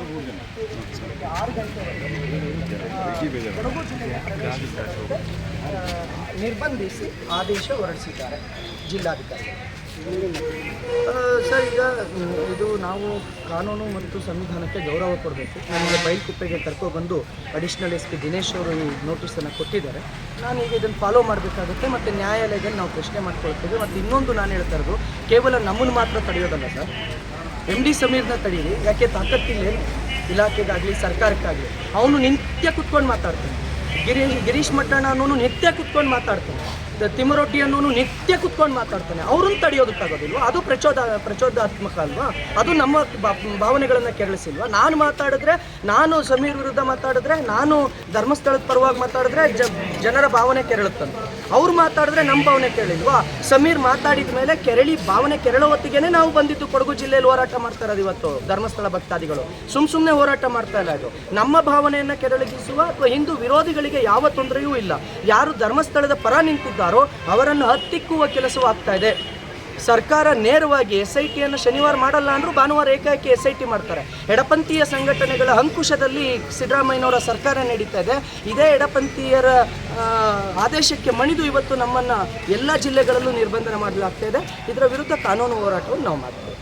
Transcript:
6 ಗಂಟೆವರೆಗೆ ಕೊಡಗು ಜಿಲ್ಲೆಯ ನಿರ್ಬಂಧಿಸಿ ಆದೇಶ ಹೊರಡಿಸಿದ್ದಾರೆ ಜಿಲ್ಲಾಧಿಕಾರಿ. ಸರ್, ಈಗ ಇದು ನಾವು ಕಾನೂನು ಮತ್ತು ಸಂವಿಧಾನಕ್ಕೆ ಗೌರವ ಕೊಡಬೇಕು. ನನಗೆ ಬೈಲ್ಕುಪ್ಪೆಗೆ ಕರ್ಕೊಬಂದು ಅಡಿಷನಲ್ SP ದಿನೇಶ್ ಅವರು ಈ ನೋಟಿಸನ್ನು ಕೊಟ್ಟಿದ್ದಾರೆ. ನಾನು ಈಗ ಇದನ್ನು ಫಾಲೋ ಮಾಡಬೇಕಾಗುತ್ತೆ ಮತ್ತು ನ್ಯಾಯಾಲಯದಲ್ಲಿ ನಾವು ಪ್ರಶ್ನೆ ಮಾಡ್ಕೊಳ್ತೇವೆ. ಮತ್ತು ಇನ್ನೊಂದು ನಾನು ಹೇಳ್ತಾ ಇರೋದು, ಕೇವಲ ನಮ್ಮನ್ನು ಮಾತ್ರ ತಡೆಯೋದಲ್ಲ ಸರ್, MD ಸಮೀರ್ನ ತಡೀರಿ. ಯಾಕೆ ತಾಕತ್ತಿಲ್ಲೇನು ಇಲಾಖೆಗಾಗಲಿ ಸರ್ಕಾರಕ್ಕಾಗಲಿ? ಅವನು ನಿತ್ಯ ಕುತ್ಕೊಂಡು ಮಾತಾಡ್ತಾನೆ. ಗಿರೀಶ್ ಮಟ್ಟಣ್ಣ ಅನ್ನೋನು ನಿತ್ಯ ಕುತ್ಕೊಂಡು ಮಾತಾಡ್ತಾನೆ. ತಿಮ್ಮರೊಟ್ಟಿ ಅನ್ನೋನು ನಿತ್ಯ ಕುತ್ಕೊಂಡು ಮಾತಾಡ್ತಾನೆ. ಅವ್ರನ್ನ ತಡೆಯೋದಕ್ಕಾಗೋದಿಲ್ವ? ಅದು ಪ್ರಚೋದಾತ್ಮಕ ಅಲ್ವಾ? ಅದು ನಮ್ಮ ಭಾವನೆಗಳನ್ನು ಕೆರಳಿಸಿಲ್ವಾ? ನಾನು ಮಾತಾಡಿದ್ರೆ, ನಾನು ಸಮೀರ್ ವಿರುದ್ಧ ಮಾತಾಡಿದ್ರೆ, ನಾನು ಧರ್ಮಸ್ಥಳದ ಪರವಾಗಿ ಮಾತಾಡಿದ್ರೆ ಜನರ ಭಾವನೆ ಕೆರಳುತ್ತಂತ. ಅವ್ರು ಮಾತಾಡಿದ್ರೆ ನಮ್ಮ ಭಾವನೆ ಕೆರಳಿಲ್ವಾ? ಸಮೀರ್ ಮಾತಾಡಿದ ಮೇಲೆ ಭಾವನೆ ಕೆರಳೋ ಹೊತ್ತಿಗೆ ನಾವು ಬಂದಿದ್ದು ಕೊಡಗು ಜಿಲ್ಲೆಯಲ್ಲಿ ಹೋರಾಟ ಮಾಡ್ತಾ ಇರೋದು. ಇವತ್ತು ಧರ್ಮಸ್ಥಳ ಭಕ್ತಾದಿಗಳು ಸುಮ್ಮನೆ ಹೋರಾಟ ಮಾಡ್ತಾ ಇಲ್ಲ. ಇದು ನಮ್ಮ ಭಾವನೆಯನ್ನು ಕೆರಳಿಸುವ ಅಥವಾ ಹಿಂದೂ ವಿರೋಧಿಗಳಿಗೆ ಯಾವ ತೊಂದರೆಯೂ ಇಲ್ಲ. ಯಾರು ಧರ್ಮಸ್ಥಳದ ಪರ ನಿಂತಿದ್ದಾರೋ ಅವರನ್ನು ಹತ್ತಿಕ್ಕುವ ಕೆಲಸವಾಗ್ತಾ ಇದೆ. ಸರ್ಕಾರ ನೇರವಾಗಿ SITಯನ್ನು ಶನಿವಾರ ಮಾಡಲ್ಲ ಅಂದರೂ ಭಾನುವಾರ ಏಕಾಏಕಿ SIT ಮಾಡ್ತಾರೆ. ಎಡಪಂಥೀಯ ಸಂಘಟನೆಗಳ ಅಂಕುಶದಲ್ಲಿ ಸಿದ್ದರಾಮಯ್ಯನವರ ಸರ್ಕಾರ ನಡೀತಾ ಇದೆ. ಇದೇ ಎಡಪಂಥೀಯರ ಆದೇಶಕ್ಕೆ ಮಣಿದು ಇವತ್ತು ನಮ್ಮನ್ನು ಎಲ್ಲ ಜಿಲ್ಲೆಗಳಲ್ಲೂ ನಿರ್ಬಂಧನ ಮಾಡಲಾಗ್ತಾ ಇದೆ. ಇದರ ವಿರುದ್ಧ ಕಾನೂನು ಹೋರಾಟವನ್ನು ನಾವು ಮಾಡ್ತೇವೆ.